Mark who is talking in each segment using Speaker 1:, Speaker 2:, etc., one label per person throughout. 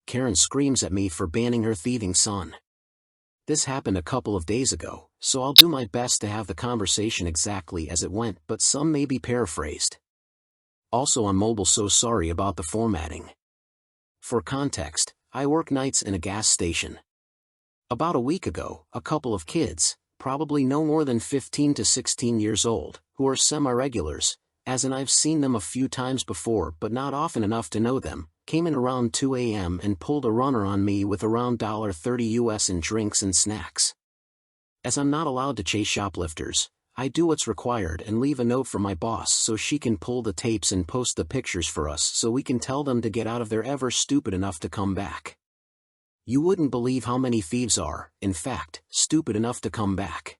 Speaker 1: Karen screams at me for banning her thieving son. This happened a couple of days ago, so I'll do my best to have the conversation exactly as it went, but some may be paraphrased. Also on mobile, so sorry about the formatting. For context, I work nights in a gas station. About a week ago, a couple of kids, probably no more than 15 to 16 years old, who are semi-regulars, as in I've seen them a few times before but not often enough to know them, came in around 2 a.m. and pulled a runner on me with around $30 US in drinks and snacks. As I'm not allowed to chase shoplifters, I do what's required and leave a note for my boss so she can pull the tapes and post the pictures for us so we can tell them to get out if they're ever stupid enough to come back. You wouldn't believe how many thieves are, in fact, stupid enough to come back.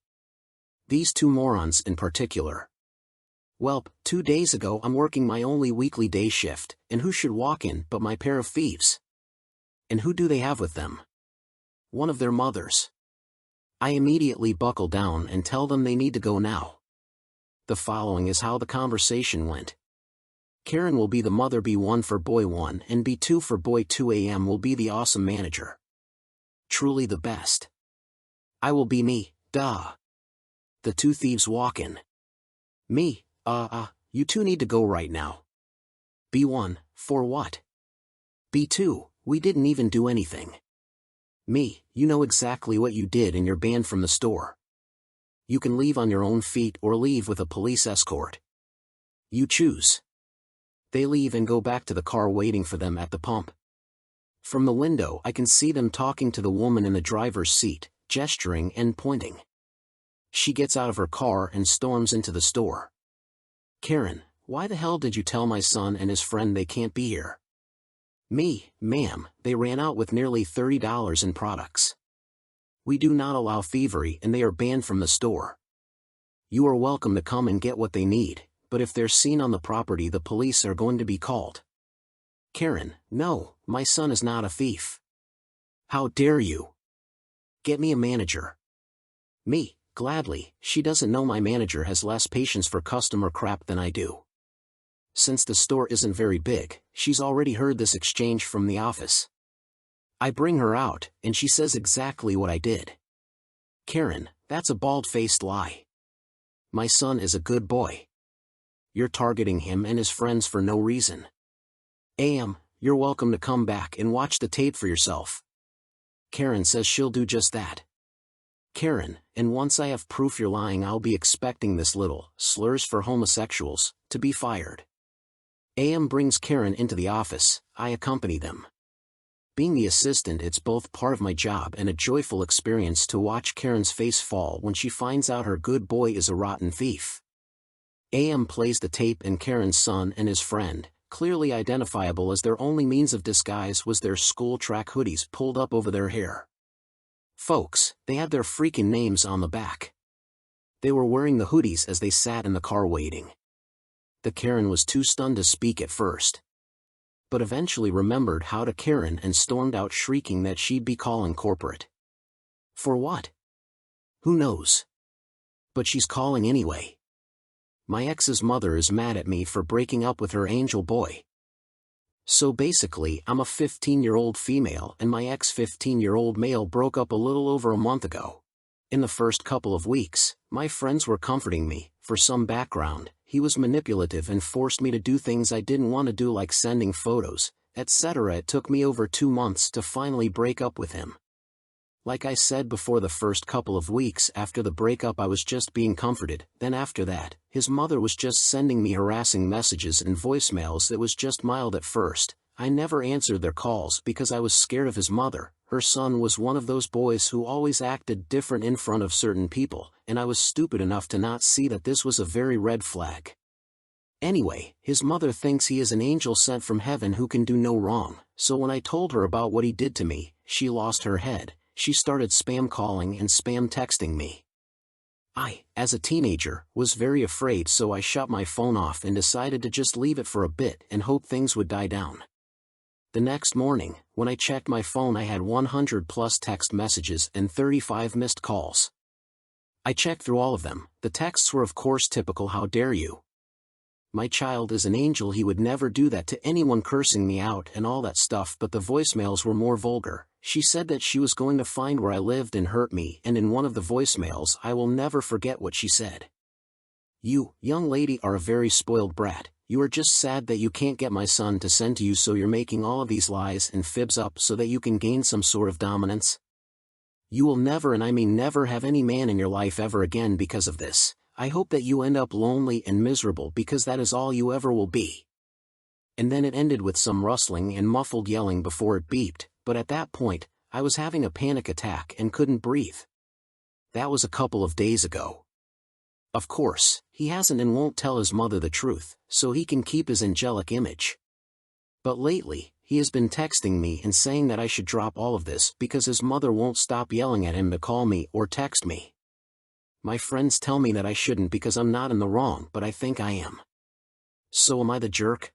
Speaker 1: These two morons in particular. Well, 2 days ago I'm working my only weekly day shift, and who should walk in but my pair of thieves? And who do they have with them? One of their mothers. I immediately buckle down and tell them they need to go now. The following is how the conversation went. Karen will be the mother, B1 for boy 1 and B2 for boy 2. AM will be the awesome manager. Truly the best. I will be me, duh. The two thieves walk in. Me, you two need to go right now. B1, for what? B2, we didn't even do anything. Me, you know exactly what you did and you're banned from the store. You can leave on your own feet or leave with a police escort. You choose. They leave and go back to the car waiting for them at the pump. From the window I can see them talking to the woman in the driver's seat, gesturing and pointing. She gets out of her car and storms into the store. Karen, why the hell did you tell my son and his friend they can't be here? Me, ma'am, they ran out with nearly $30 in products. We do not allow thievery and they are banned from the store. You are welcome to come and get what they need, but if they're seen on the property the police are going to be called. Karen, no, my son is not a thief. How dare you? Get me a manager. Me, gladly, she doesn't know my manager has less patience for customer crap than I do. Since the store isn't very big, she's already heard this exchange from the office. I bring her out, and she says exactly what I did. Karen, that's a bald-faced lie. My son is a good boy. You're targeting him and his friends for no reason. AM, you're welcome to come back and watch the tape for yourself. Karen says she'll do just that. Karen, and once I have proof you're lying I'll be expecting this little slurs for homosexuals to be fired. AM brings Karen into the office, I accompany them. Being the assistant it's both part of my job and a joyful experience to watch Karen's face fall when she finds out her good boy is a rotten thief. AM plays the tape and Karen's son and his friend, clearly identifiable as their only means of disguise was their school track hoodies pulled up over their hair. Folks, they had their freaking names on the back. They were wearing the hoodies as they sat in the car waiting. The Karen was too stunned to speak at first, but eventually remembered how to Karen and stormed out shrieking that she'd be calling corporate. For what? Who knows? But she's calling anyway. My ex's mother is mad at me for breaking up with her angel boy. So basically I'm a 15-year-old female and my ex-15-year-old male broke up a little over a month ago. In the first couple of weeks, my friends were comforting me. For some background, he was manipulative and forced me to do things I didn't want to do like sending photos, etc. It took me over 2 months to finally break up with him. Like I said before, the first couple of weeks after the breakup I was just being comforted, then after that, his mother was just sending me harassing messages and voicemails that was just mild at first. I never answered their calls because I was scared of his mother. Her son was one of those boys who always acted different in front of certain people, and I was stupid enough to not see that this was a very red flag. Anyway, his mother thinks he is an angel sent from heaven who can do no wrong, so when I told her about what he did to me, she lost her head. She started spam calling and spam texting me. I, as a teenager, was very afraid, so I shut my phone off and decided to just leave it for a bit and hope things would die down. The next morning, when I checked my phone I had 100 plus text messages and 35 missed calls. I checked through all of them. The texts were of course typical "how dare you." My child is an angel, he would never do that to anyone, cursing me out and all that stuff, but the voicemails were more vulgar. She said that she was going to find where I lived and hurt me, and in one of the voicemails I will never forget what she said. You, young lady, are a very spoiled brat. You are just sad that you can't get my son to send to you, so you're making all of these lies and fibs up so that you can gain some sort of dominance. You will never, and I mean never, have any man in your life ever again because of this. I hope that you end up lonely and miserable, because that is all you ever will be. And then it ended with some rustling and muffled yelling before it beeped, but at that point, I was having a panic attack and couldn't breathe. That was a couple of days ago. Of course, he hasn't and won't tell his mother the truth, so he can keep his angelic image. But lately, he has been texting me and saying that I should drop all of this because his mother won't stop yelling at him to call me or text me. My friends tell me that I shouldn't because I'm not in the wrong, but I think I am. So am I the jerk?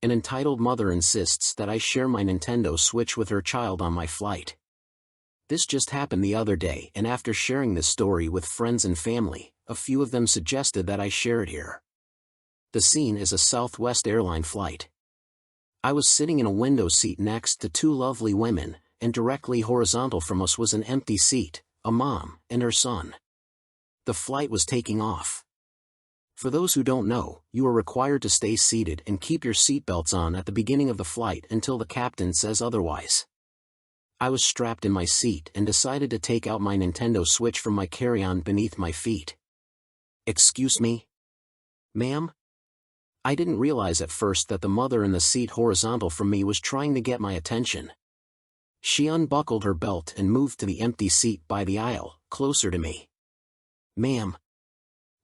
Speaker 1: An entitled mother insists that I share my Nintendo Switch with her child on my flight. This just happened the other day, and after sharing this story with friends and family, a few of them suggested that I share it here. The scene is a Southwest airline flight. I was sitting in a window seat next to two lovely women, and directly horizontal from us was an empty seat, a mom and her son. The flight was taking off. For those who don't know, you are required to stay seated and keep your seatbelts on at the beginning of the flight until the captain says otherwise. I was strapped in my seat and decided to take out my Nintendo Switch from my carry-on beneath my feet. Excuse me? Ma'am? I didn't realize at first that the mother in the seat horizontal from me was trying to get my attention. She unbuckled her belt and moved to the empty seat by the aisle, closer to me. Ma'am.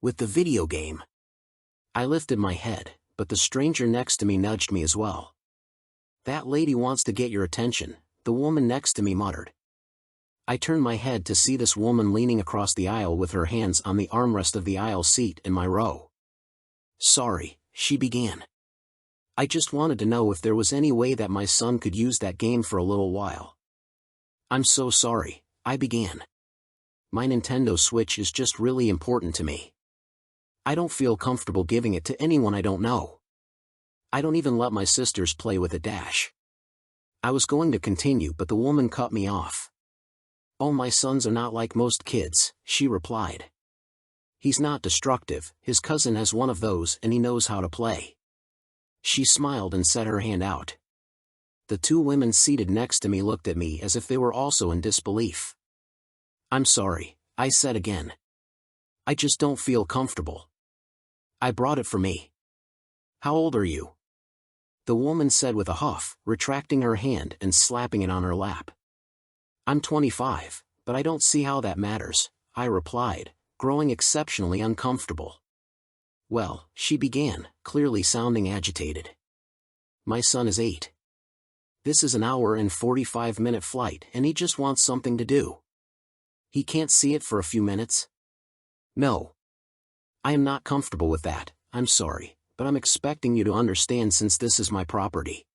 Speaker 1: With the video game. I lifted my head, but the stranger next to me nudged me as well. That lady wants to get your attention, the woman next to me muttered. I turned my head to see this woman leaning across the aisle with her hands on the armrest of the aisle seat in my row. Sorry, she began. I just wanted to know if there was any way that my son could use that game for a little while. I'm so sorry, I began. My Nintendo Switch is just really important to me. I don't feel comfortable giving it to anyone I don't know. I don't even let my sisters play with it. I was going to continue, but the woman cut me off. Oh, my sons are not like most kids, she replied. He's not destructive, his cousin has one of those and he knows how to play. She smiled and set her hand out. The two women seated next to me looked at me as if they were also in disbelief. I'm sorry, I said again. I just don't feel comfortable. I brought it for me. How old are you? The woman said with a huff, retracting her hand and slapping it on her lap. I'm 25, but I don't see how that matters, I replied, growing exceptionally uncomfortable. Well, she began, clearly sounding agitated. My son is 8. This is an hour and 45-minute flight and he just wants something to do. He can't see it for a few minutes? No. I am not comfortable with that, I'm sorry, but I'm expecting you to understand since this is my property.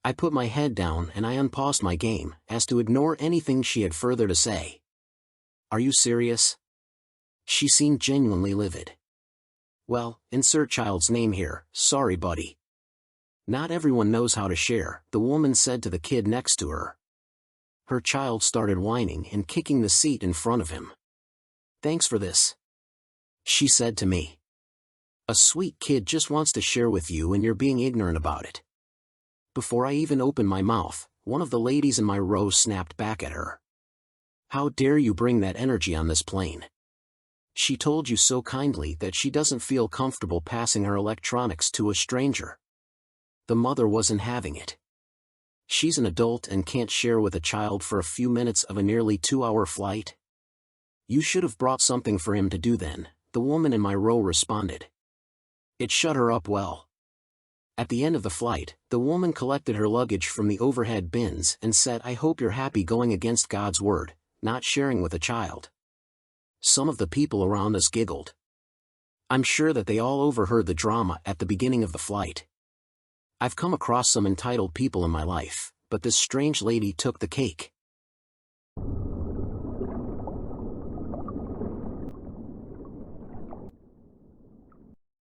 Speaker 1: I put my head down and I unpaused my game, as to ignore anything she had further to say. Are you serious? She seemed genuinely livid. Well, insert child's name here, sorry buddy. Not everyone knows how to share, the woman said to the kid next to her. Her child started whining and kicking the seat in front of him. Thanks for this, she said to me. A sweet kid just wants to share with you and you're being ignorant about it. Before I even opened my mouth, one of the ladies in my row snapped back at her. How dare you bring that energy on this plane? She told you so kindly that she doesn't feel comfortable passing her electronics to a stranger. The mother wasn't having it. She's an adult and can't share with a child for a few minutes of a nearly 2-hour flight. You should have brought something for him to do then, the woman in my row responded. It shut her up well. At the end of the flight, the woman collected her luggage from the overhead bins and said, I hope you're happy going against God's word, not sharing with a child. Some of the people around us giggled. I'm sure that they all overheard the drama at the beginning of the flight. I've come across some entitled people in my life, but this strange lady took the cake.